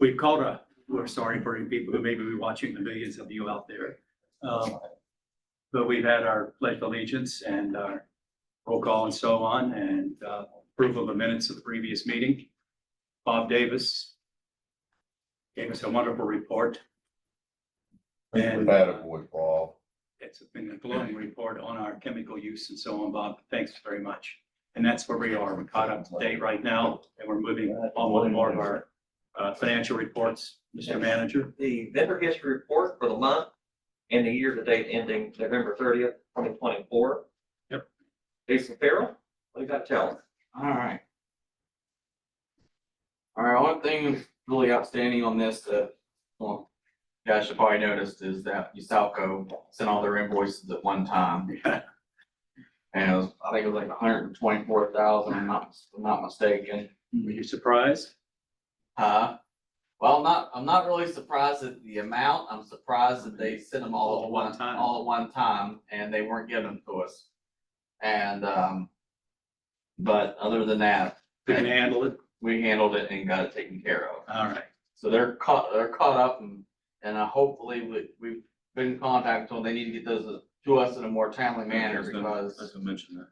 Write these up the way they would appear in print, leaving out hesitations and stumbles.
we're sorry for people who may be watching, the millions of you out there. But we've had our pledge of allegiance and our roll call and so on, and approval of the minutes of the previous meeting. Bob Davis gave us a wonderful report. And Bob. it's been a glowing report on our chemical use and so on, Bob. Thanks very much. And that's where we are. We're caught up to date right now, and we're moving on with more of our financial reports. Mr. Manager. The vendor history report for the month and the year to date ending November 30th, 2024. Yep. Jason Farrell, what do you got to tell us? All right. One thing really outstanding on this that, well, you guys should probably noticed is that USALCO sent all their invoices at one time. And it was, I think it was like 124,000, I'm not mistaken. Were you surprised? Well, I'm not really surprised at the amount. I'm surprised that they sent them all at one time and they weren't giving them to us. And, but other than that, We can handle it. we handled it and got it taken care of. All right. So they're caught up and hopefully we've been in contact with them. They need to get those to us in a more timely manner because I mentioned that.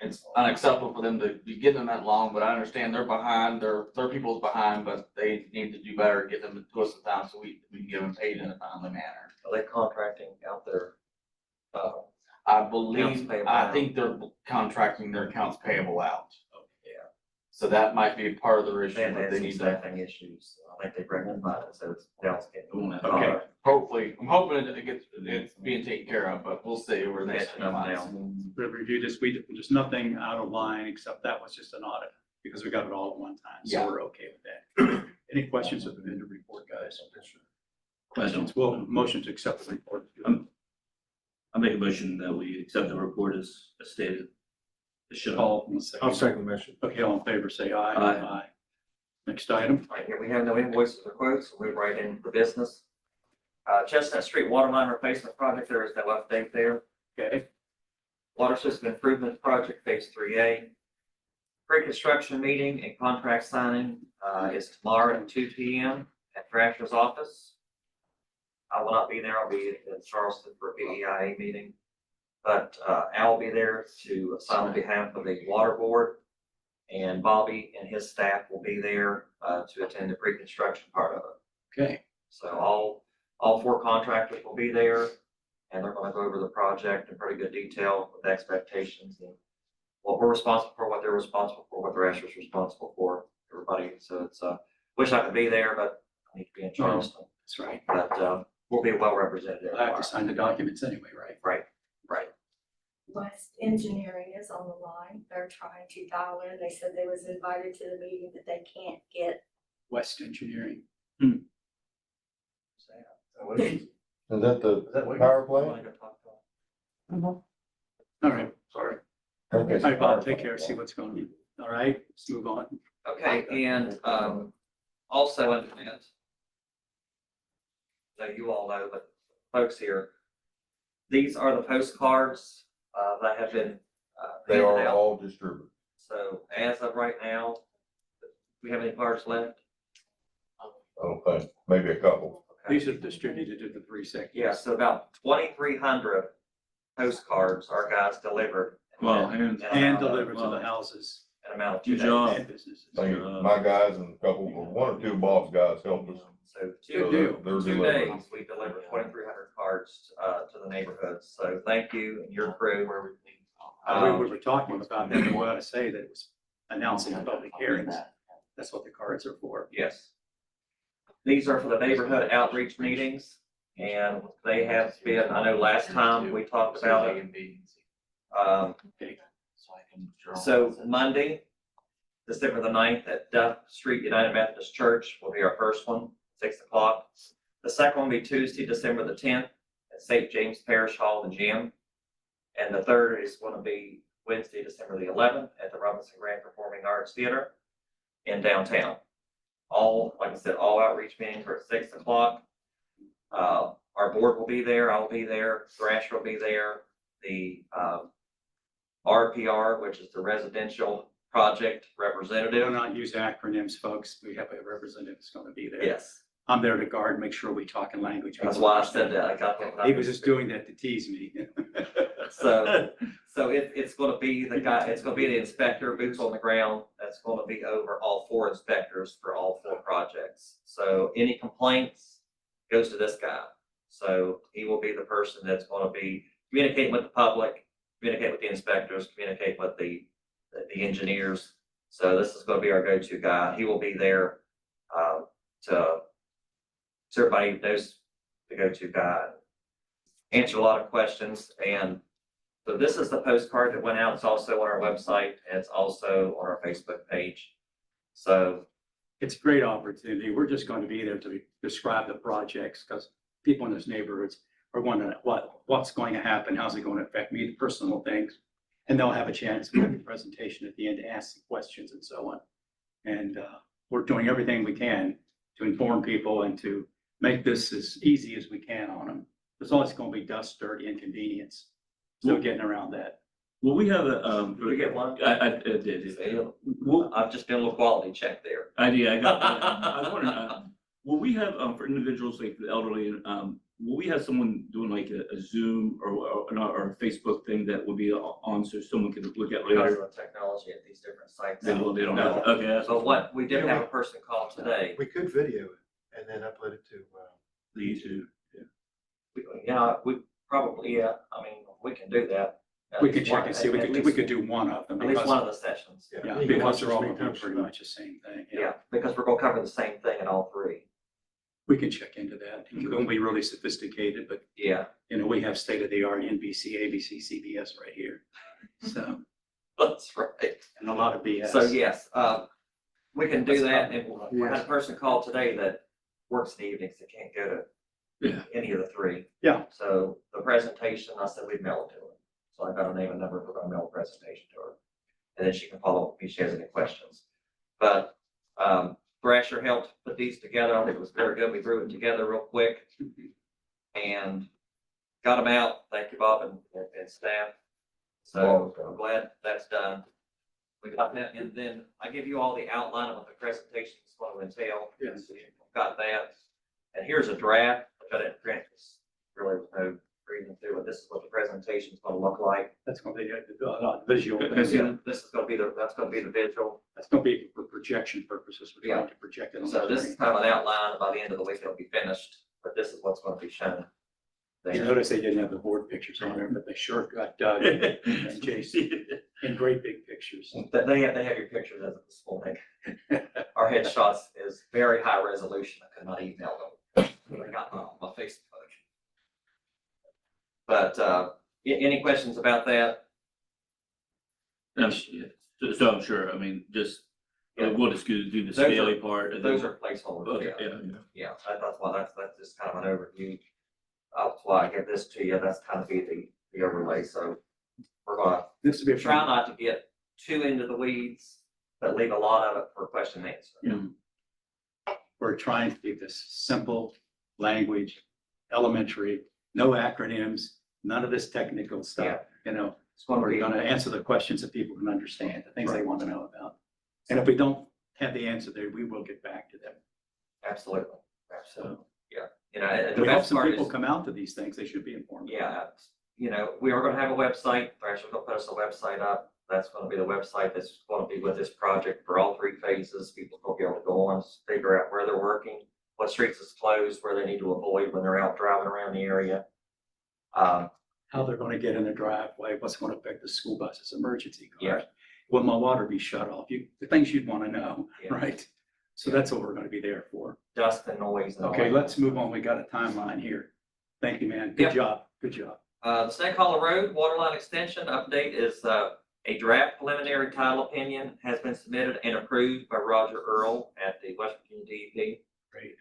it's unacceptable for them to be getting them that long, but I understand they're behind, their people's behind, but they need to do better, get them to us in time so we can get them paid in a timely manner. Are they contracting out there? I Accounts believe, payable I out. think they're contracting their accounts payable out. Yeah. So that might be part of their issue, They but had they some need to, staffing issues. I think they rectified it, so it's now it's getting. Okay. hopefully, I'm hoping it's being taken care of, but we'll see over the next few Catching up months. now. We reviewed this week. There's nothing out of line except that was just an audit because we got it all at one time. So Yeah. we're okay with that. Any questions of the vendor report, guys? Questions? Well, motion to accept the report. I make a motion that we accept the report as stated. It should all. I'll second the motion. Okay, all in favor, say aye. Aye. Next item. Right here, we have no invoices or quotes, we'll move right into the business. Chestnut Street water line replacement project, there is no update there. Okay. Water system improvement project, phase 3A. Pre-construction meeting and contract signing is tomorrow at 2 p.m. at Thrasher's office. I will not be there. I'll be in Charleston for a BEIA meeting. But Al will be there to sign on behalf of the water board. And Bobby and his staff will be there to attend the pre-construction part of it. Okay. So all four contractors will be there, and they're gonna go over the project in pretty good detail with expectations and what we're responsible for, what they're responsible for, what the rest is responsible for, everybody. So it's, wish I could be there, but I need to be in Charleston. That's right. But we'll be well represented. I have to sign the documents anyway, right? Right. West Engineering is on the line. They're trying to dial in. They said they was invited to the meeting, but they can't get. West Engineering. Is that the power plant? All right. Sorry. Okay. All right, Bob, take care. See what's going on. All right, let's move on. Okay, and also in that, so you all know, but folks here, these are the postcards that have been They handed are out. all distributed. So as of right now, do we have any cards left? I don't think, maybe a couple. Okay. These are distributed to the 3 sections. Yeah, so about 2,300 postcards our guys delivered. Well, And delivered to the houses An amount of 2 Good days. job. and businesses. I think my guys and a couple, or one or two Bob's guys helped us. So Good two deal. They're 2 delivering. days, we delivered 2,300 cards to the neighborhoods. So thank you and your crew. We were talking about that, and we ought to say that it was announcing public hearings. That's what the cards are for. Yes. These are for the neighborhood outreach meetings, and they have been, I know last time we talked about it. So Monday, December the 9th at Duff Street United Methodist Church will be our first one, 6 o'clock. The second one will be Tuesday, December the 10th at St. James Parish Hall and Gym. And the third is going to be Wednesday, December the 11th at the Robinson Grand Performing Arts Theater in downtown. All, like I said, all outreach meetings are at 6 o'clock. Our board will be there. I'll be there. Thrasher will be there. The RPR, which is the Residential project Do representative. not use acronyms, folks. We have a representative that's gonna be there. Yes, I'm there to guard, make sure we talk in language. that's people why I said understand. that. I got that. He was just doing that to tease me. So it's gonna be the guy, it's gonna be the inspector, boots on the ground, that's gonna be over all 4 inspectors for all 4 projects. So any complaints goes to this guy. So he will be the person that's gonna be communicating with the public, communicate with the inspectors, communicate with the engineers. So this is gonna be our go-to guy. He will be there, so everybody knows the go-to guy. Answer a lot of questions, and so this is the postcard that went out. It's also on our website, and it's also on our Facebook page. So, It's a great opportunity. We're just going to be there to describe the projects because people in those neighborhoods are wondering what's going to happen, how's it going to affect me, the personal things. And they'll have a chance to have a presentation at the end to ask some questions and so on. And we're doing everything we can to inform people and to make this as easy as we can on them. There's always going to be dust, dirt, inconvenience. So getting around that. Well, we have a, did we get one? I did. Well, I've just done a little quality check there. I did, I got, I was wondering, will we have, for individuals like the elderly, will we have someone doing like a Zoom or a Facebook thing that will be on so someone can look at Because later? of the technology at these different sites. They don't have, okay, that's But what, we did have a person call today. We could video it and then upload it to, the YouTube. We probably, yeah, I mean, we can do that. At We least could check one- and see, at we least- could do one of them. At least because- one of the sessions. yeah. Yeah, You can because watch they're all us gonna be times pretty too. much the same thing. Yeah, because we're gonna cover the same thing in all 3. We can check into that. It won't be really sophisticated, but Yeah, you know, we have state of the art NBC, ABC, CBS right here. So, that's right. and a lot of BS. So yes, we can do That's that, not- and we had a person call today that works in the evenings, that can't go to Yeah. any of the 3. Yeah. So the presentation, I said we'd mail it to her, so I got her name and number, we're gonna mail a presentation to her. And then she can follow up if she has any questions. But, Thrasher helped put these together, I think it was very good, we threw it together real quick. And got them out, thank you, Bob and staff. So I'm glad that's done. We got that, and then I give you all the outline of what the presentation is going to entail. Yes. So you've got that. And here's a draft, which I didn't print, because really was no reason to, but this is what the presentation is going to look like. That's gonna be a visual. Because, thing. This is going to be that's going to be the visual. That's gonna be for projection purposes. We're trying to project it on So the this is screen. kind of an outline, by the end of the week, it'll be finished, but this is what's going to be shown. You notice they didn't have the board pictures on there, but they sure got Doug and Jason in great big pictures. But they have your pictures as of this morning. Our headshots is very high resolution. I could not email them. I got them on my Facebook. But, any questions about that? Yeah. So I'm sure, I mean, just, we'll just do the Those are- scaly part. and then- Those are placeholders. Okay, Yeah. yeah. Yeah, that's why that's just kind of an overview. That's why I give this to you. That's kind of be the overlay. So we're gonna This would be a try not to get too into the weeds, but leave a lot of it for question and answer. We're trying to keep this simple language, elementary, no acronyms, none of this technical stuff, you know. It's going to We're be, gonna answer the questions that people can understand, the things they want to know about. And if we don't have the answer there, we will get back to them. absolutely. So You know, and the we hope best some part people is, come out to these things. They should be informed. yeah, you know, we are gonna have a website. We're actually gonna post a website up. That's gonna be the website that's gonna be with this project for all 3 phases. People will be able to go on, figure out where they're working, what streets is closed, where they need to avoid when they're out driving around the area. How they're gonna get in the driveway, what's gonna affect the school buses, emergency Yeah. cars. Will my water be shut off? The things you'd want to know, Yeah. right? So that's what we're gonna be there for. Dust and noise and all Okay, that. let's move on. We got a timeline here. Thank you, man. Yep. Good job. Good job. The Snake Hollow Road Waterline Extension update is, a draft preliminary title opinion has been submitted and approved by Roger Earl at the West Virginia DEP. Great.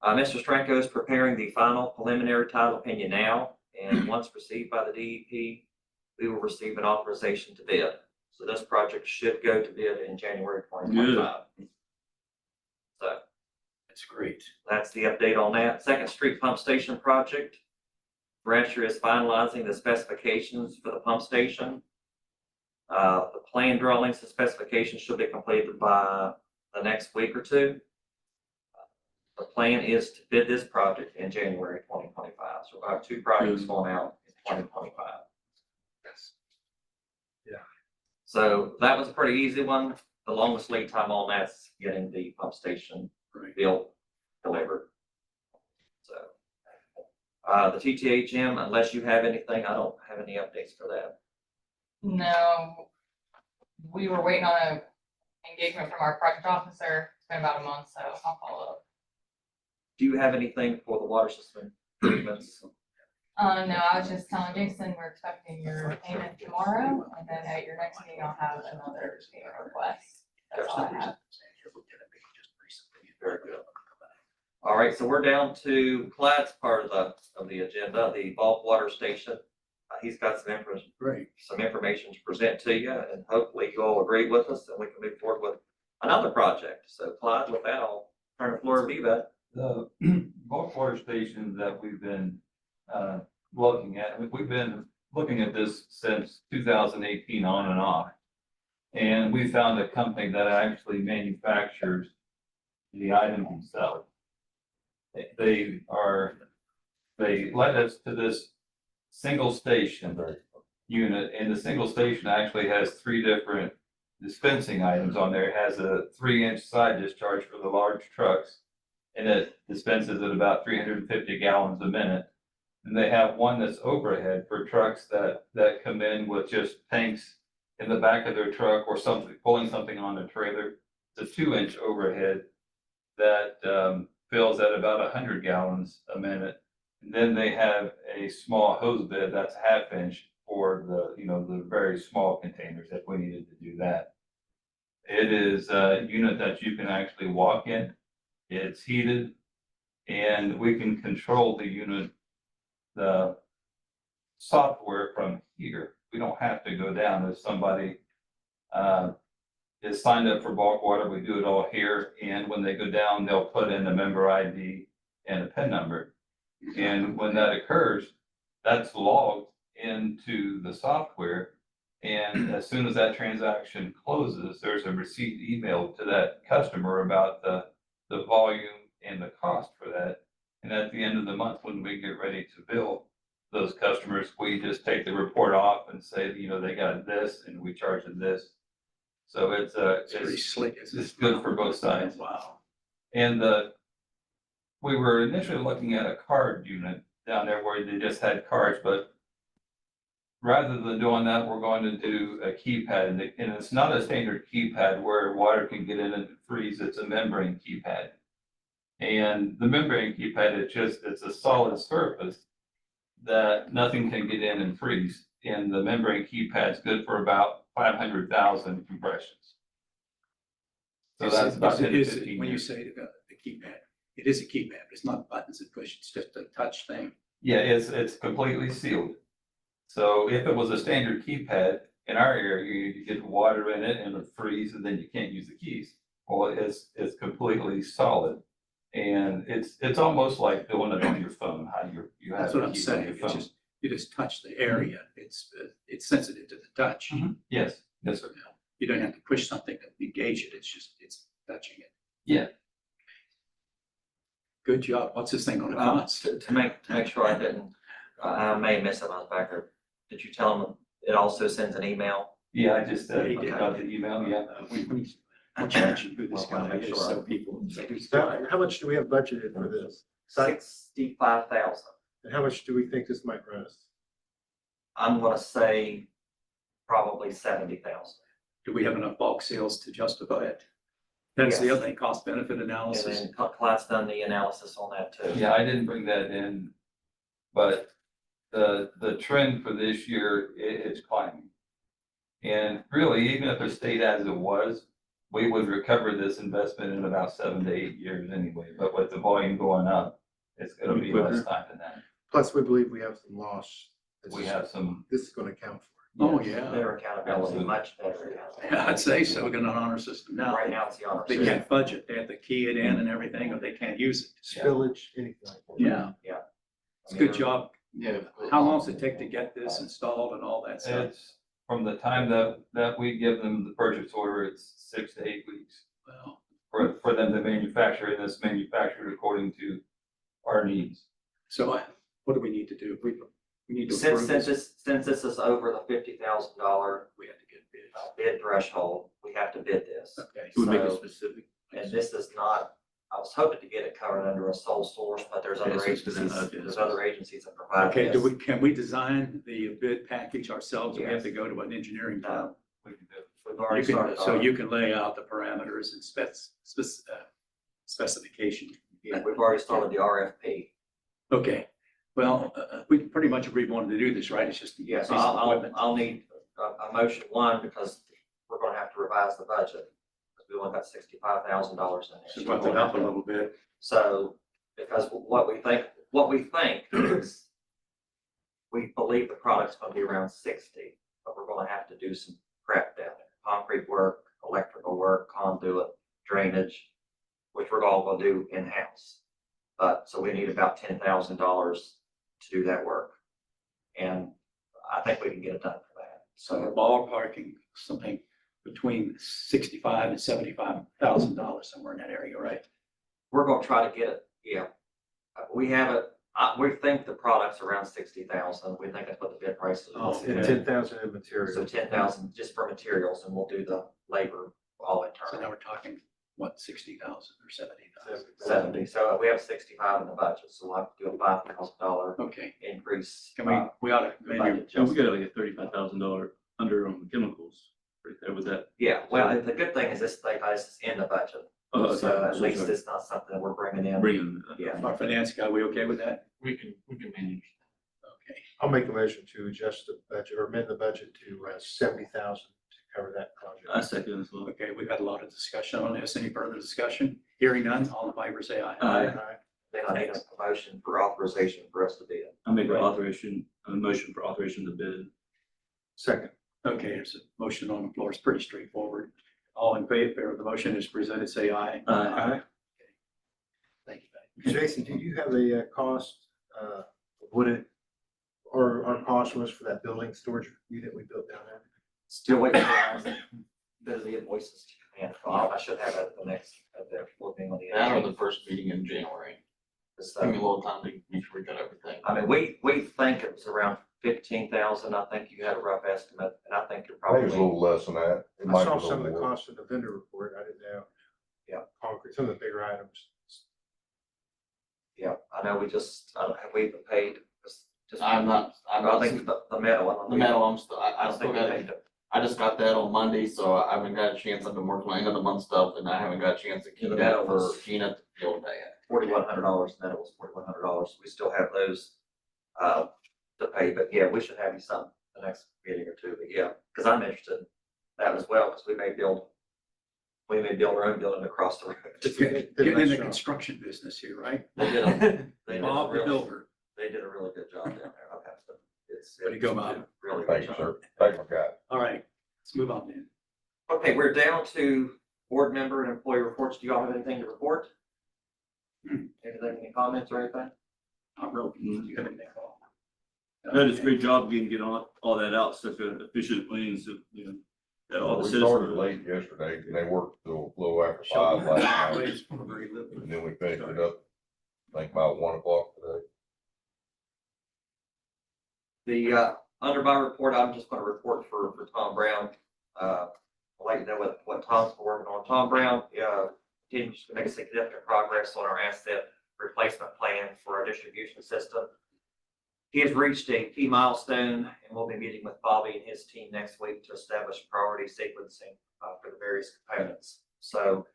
Mr. Stranko is preparing the final preliminary title opinion now, and once received by the DEP, we will receive an authorization to bid. So this project should go to bid in January 2025. So That's great. that's the update on that. Second Street Pump Station project. Thrasher is finalizing the specifications for the pump station. The planned drawings and specifications should be completed by the next week or two. The plan is to bid this project in January 2025. So we'll have 2 projects going out in 2025. Yeah. So that was a pretty easy one. The longest lead time on that's getting the pump station built, delivered. So, the TTHM, unless you have anything, I don't have any updates for that. No, we were waiting on a engagement from our project officer. It's been about a month, so I'll follow up. Do you have anything for the water system improvements? No, I was just telling Jason, we're expecting your payment tomorrow, and then at your next meeting, I'll have another payment request. That's all I have. Very good. All right, so we're down to Clyde's part of the agenda, the bulk water station. He's got Great. some information to present to you, and hopefully you all agree with us, and we can move forward with another project. So Clyde, with that, I'll turn the floor to you, bud. The bulk water station that we've been looking at, we've been looking at this since 2018 on and off. And we found a company that actually manufactures the item themselves. They led us to this single station unit, and the single station actually has 3 different dispensing items on there. It has a 3-inch side discharge for the large trucks, and it dispenses at about 350 gallons a minute. And they have one that's overhead for trucks that come in with just tanks in the back of their truck or something, pulling something on a trailer. It's a 2-inch overhead that fills at about 100 gallons a minute. And then they have a small hose bed that's 1/2 inch for the very small containers if we needed to do that. It is a unit that you can actually walk in. It's heated, and we can control the unit, the software from here. We don't have to go down. If somebody is signed up for bulk water, we do it all here. And when they go down, they'll put in a member ID and a PIN number. And when that occurs, that's logged into the software. And as soon as that transaction closes, there's a receipt emailed to that customer about the volume and the cost for that. And at the end of the month, when we get ready to bill those customers, we just take the report off and say, they got this and we charge them this. So It's pretty slick. it's good for both sides. Wow. And we were initially looking at a card unit down there where they just had cards, but rather than doing that, we're going to do a keypad. And it's not a standard keypad where water can get in and freeze. It's a membrane keypad. And the membrane keypad, it's a solid surface that nothing can get in and freeze. And the membrane keypad's good for about 500,000 compressions. So that's about 10 to 15 When you years. say the keypad, it is a keypad, but it's not buttons and push, it's just a touch thing. Yeah, it's completely sealed. So if it was a standard keypad in our area, you get water in it and it freeze and then you can't use the keys. Well, it's completely solid. And it's almost like doing it on your phone, how you have That's what the I'm keys on saying. your It's phone. just, you just touch the area. It's sensitive to the touch. Yes, yes, sir. You don't have to push something to engage it. It's touching it. Yeah. Good job. What's this thing gonna cost? To make sure I didn't, I may miss it on the back there. Did you tell them it also sends an email? Yeah, I just Yeah, he did. got the email, yeah. I mentioned who this Well, guy make is, sure. so people say who's So how much do we have budgeted for this? 65,000. And how much do we think this might run us? I'm gonna say probably 70,000. Do we have enough bulk sales to justify it? That's the Yes. other thing, cost benefit And analysis. then Clyde's done the analysis on that too. Yeah, I didn't bring that in, but the trend for this year, it's climbing. And really, even if it stayed as it was, we would recover this investment in about 7 to 8 years anyway. But with the volume going up, it's gonna be less time than that. Plus, we believe we have some loss. We have some. This is gonna account for. Oh, yes, yeah. Better accountability, Absolutely. much better. Yeah, I'd say so. We got an honor system now. Right now, it's the honor They system. can't budget. They have to key it in and everything, or they can't use it. Spillage, anything like that. Yeah. Yeah. It's a good job. Yeah. How long does it take to get this installed and all that stuff? It's from the time that we give them the purchase order, it's 6 to 8 weeks Well, for them to manufacture, and it's manufactured according to our needs. so what do we need to do? We need to Since, approve this. since this is over the $50,000 We have to get bids. bid threshold, we have to bid this. Okay. Can we make it So- specific? And this is not, I was hoping to get it covered under a sole source, but there's other Yes, it's been, agencies, okay. there's other agencies that provide Okay, this. can we design the bid package ourselves? Do we have Yes. to go to an engineering firm? No, We can do it. we've You already can, started. so our- you can lay out the parameters and specification. Yeah, we've already started the RFP. Okay, well, we pretty much agreed we wanted to do this, right? It's just. a Yes, piece of equipment. I'll need a motion, one, because we're gonna have to revise the budget. Because we only got $65,000 in there. Just bump it up a little bit. So, because what we think is, we believe the product's gonna be around 60, but we're gonna have to do some prep down there. Concrete work, electrical work, conduit, drainage, which we're all gonna do in-house. But, so we need about $10,000 to do that work. And I think we can get it done for that. So we're So, ballparking something between $65,000 and $75,000, somewhere in that area, right? we're gonna try to get it, yeah. We have it, we think the product's around 60,000. We think that's what the bid price is. Oh, And okay. 10,000 in So materials. 10,000 just for materials, and we'll do the labor all So now internal. we're talking, what, 60,000 or 70,000? 70, so we have 65 in the budget, so we'll have to do a $5,000 Okay, increase. can we ought to maybe, budget Yeah, we adjustment. got like a $35,000 under on chemicals right there with that. Yeah, well, the good thing is this is in the budget, Okay, so at so least sorry. it's not something that we're bringing in. Bringing. Yeah. our finance guy, we okay with that? We can manage. Okay, I'll make a motion to adjust the budget or amend the budget to 70,000 to cover that project. I second as well. okay, we've had a lot of discussion on this. Any further discussion? Hearing none, all in favor, say aye. Aye. Then I need a motion for authorization for us to bid. I make a motion for authorization to bid. Second. Okay, there's a motion on the floor. It's pretty straightforward. All in favor of the motion is presented, say aye. Aye. Thank you. Jason, do you have a cost, what it, or our cost was for that building storage unit we built down there? Still waiting for the invoices to come in. I should have it at the next, at the looking on the. That or the first meeting in January. So, Give me a little time to make sure we got everything. I mean, we think it was around 15,000. I think you had a rough estimate, and I think you're I think it's a probably, little less than that. It I might be saw a some of little the more. costs in the vendor report. I didn't know. Yeah. Concrete, some of the bigger items. yeah, I know we just, I don't, have we even paid? Just I'm I not, think the metal. I don't the think- metal, I I don't still think we got paid it. I just got that on Monday, so I haven't got a chance. I've been working on end of the month stuff and I haven't got a chance to keep The that metal for was- Gina to deal with that. $4,100, metal was $4,100. We still have those, to pay, but yeah, we should have you some the next meeting or two, but yeah, because I'm interested in that as well, because we may build our own building across the road. Getting in the construction business here, right? They did a, they did a Bob the really, builder. they did a really good job down there. I'll have to, it's. Way to go, Bob. Really Thank good you, job. sir. Thank you, guy. All right, let's move on then. Okay, we're down to board member and employee reports. Do y'all have anything to report? Any comments or anything? Not real. You got anything? No, it's a great job getting all that out such an efficient way and so, you know, that all the We citizens. started late yesterday and they worked till a little after 5 last night. Please, for very little. And then we finished it up, I think about 1 o'clock today. The, under my report, I'm just gonna report for Tom Brown. I'll let you know what Tom's been working on. Tom Brown, continues to make significant progress on our asset replacement plan for our distribution system. He has reached a key milestone and we'll be meeting with Bobby and his team next week to establish priority sequencing for the various components. So,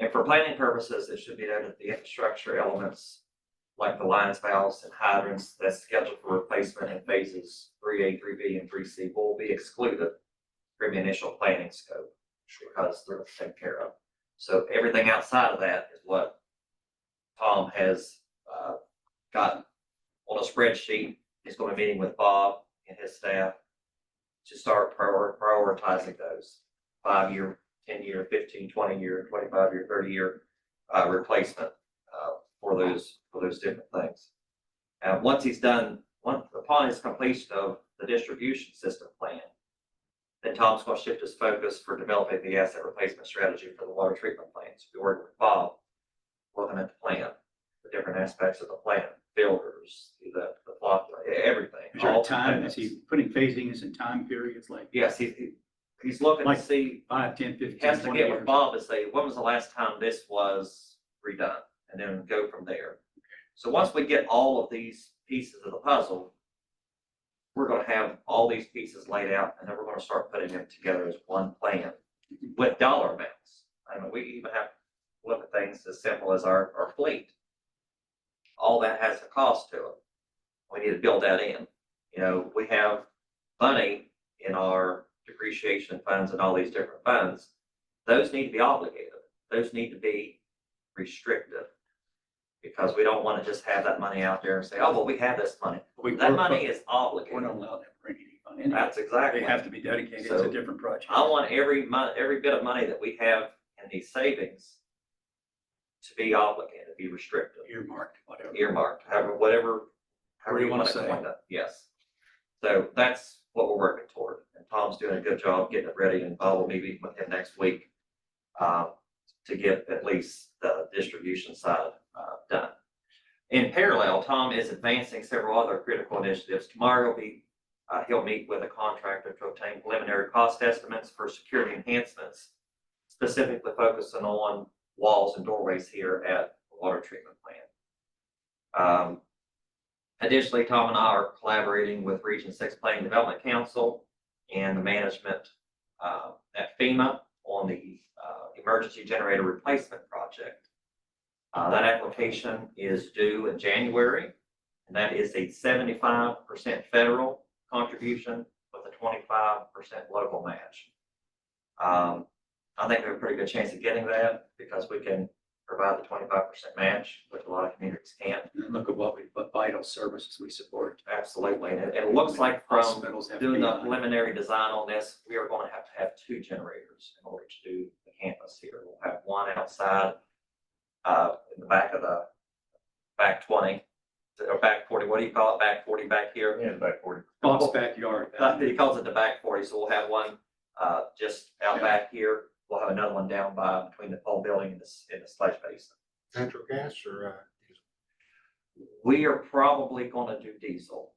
and for planning purposes, it should be noted that the infrastructure elements like the lines, valves, and hydrants that's scheduled for replacement in phases 3A, 3B, and 3C will be excluded from the initial planning scope because they're taken care of. So everything outside of that is what Tom has got on a spreadsheet. He's going to be meeting with Bob and his staff to start prioritizing those 5-year, 10-year, 15, 20-year, 25-year, 30-year replacement for those different things. And once he's done, upon his completion of the distribution system plan, Then Tom's gonna shift his focus for developing the asset replacement strategy for the water treatment plants. We're working with Bob, looking at the plan, the different aspects of the plan, filters, the plot, everything. Is there a all time, is components. he putting phasings and time periods like Yes, he's looking to Like see, 5, 10, he 15, has to 20 get with years? Bob to say, when was the last time this was redone? And then go from there. So once we get all of these pieces of the puzzle, we're gonna have all these pieces laid out, and then we're gonna start putting them together as one plan with dollar amounts. I mean, we even have to look at things as simple as our fleet. All that has a cost to it. We need to build that in. You know, we have money in our depreciation funds and all these different funds. Those need to be obligated. Those need to be restricted. Because we don't want to just have that money out there and say, oh, well, we have this money. That money is We're not obligated. allowed to bring any fund in. That's exactly. They have to be dedicated to So, a different project. I want every bit of money that we have in these savings to be obligated, be restricted, Earmarked, whatever. earmarked, however you you wanna want to say. coin it. Yes. So that's what we're working toward. And Tom's doing a good job getting it ready, and Bob will be meeting with him next week to get at least the distribution side done. In parallel, Tom is advancing several other critical initiatives. Tomorrow he'll meet with a contractor to obtain preliminary cost estimates for security enhancements, specifically focusing on walls and doorways here at the water treatment plant. Additionally, Tom and I are collaborating with Region 6 Planning Development Council and the management at FEMA on the emergency generator replacement project. That application is due in January, and that is a 75% federal contribution with a 25% local match. I think we have a pretty good chance of getting that because we can provide the 25% match, which a lot of communities can't. And look at what vital services we support. Absolutely. And it looks like from Hospitals have doing the beyond. preliminary design on this, we are going to have 2 generators in order to do the campus here. We'll have one outside in the back of the back 20 or back 40. What do you call it? Back 40 back here? Yeah, back 40. Bob's backyard. He calls it the back 40. So we'll have one just out back here. We'll have another one down by between the pole building and the sludge basin. Natural gas or, We are probably going to do diesel.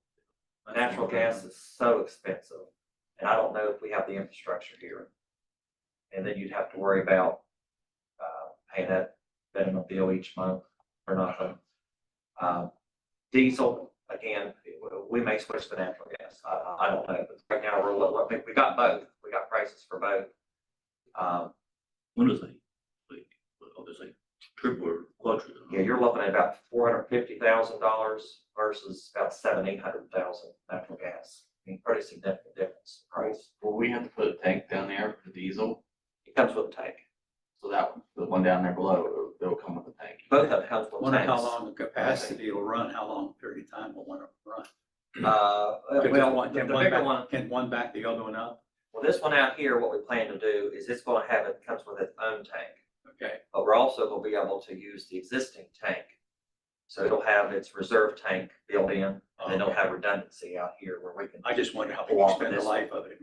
Natural gas is so expensive, and I don't know if we have the infrastructure here. And then you'd have to worry about paying that minimum bill each month for nothing. Diesel, again, we may switch to natural gas. I don't know, but right now we got both. We got prices for both. When is there's like triple or quadruple. Yeah, you're looking at about $450,000 versus about $700,000-800,000 natural gas. I mean, pretty significant difference in price. Will we have to put a tank down there for diesel? It comes with a tank. So that one, the one down there below, it'll come with a tank. Both of them comes with Wonder tanks. how long the capacity will run, how long period of time will one run. Well, the bigger one, Can one back the other one up? well, this one out here, what we plan to do is it's gonna have, it comes with its own tank. Okay, But we're also gonna be able to use the existing tank. So it'll have its reserve tank built in, and then it'll have redundancy out here where we can. I just wonder how Go we off spend the this life of it.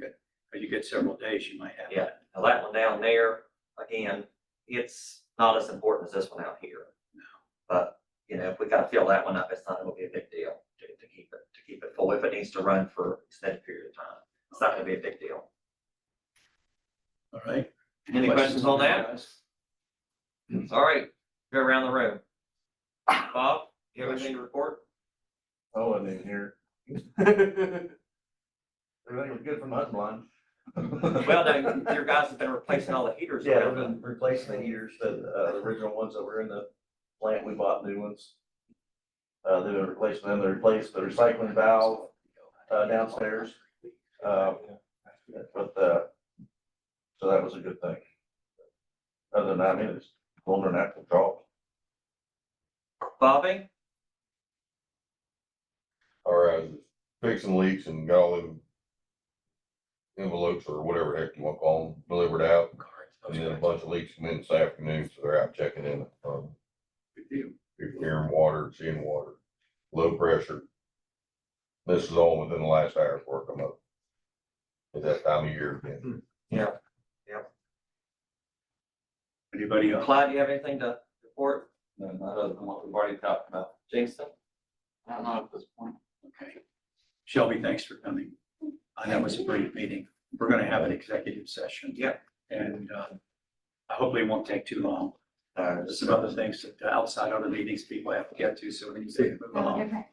If you get several days, you might have. Yeah, now that one down there, again, it's not as important as this one out here. No. But, you know, if we gotta fill that one up, it's not gonna be a big deal to keep it full. If it needs to run for an extended period of time, it's not gonna be a big deal. All right. Any questions on that? guys? All right, go around the room. Bob, you have anything to report? I wasn't even here. Everything was good from my line. Well, no, your guys have been replacing all the heaters Yeah, around we've them. been replacing the heaters, the original ones that were in the plant, we bought new ones. They've been replacing them, they replaced the recycling valve, downstairs. So that was a good thing. Other than that, I mean, it's going to natural draw. Bobby? All right, fixing leaks and got all them envelopes or whatever the heck you want to call them, delivered out. And then a bunch of leaks come in this afternoon, so they're out checking in. Good deal. You're hearing water, seeing water, low pressure. This is all within the last hour's work. I'm up. at that time of year again. Anybody else? Clyde, do you have anything to report? No, not other than what we've already talked about. Jason? I don't know at this point. Okay. Shelby, thanks for coming. That was a great meeting. We're gonna have an executive session. Yep. And hopefully it won't take too long. There's some other things that outside other meetings people have to get to, so we need to move along. Okay.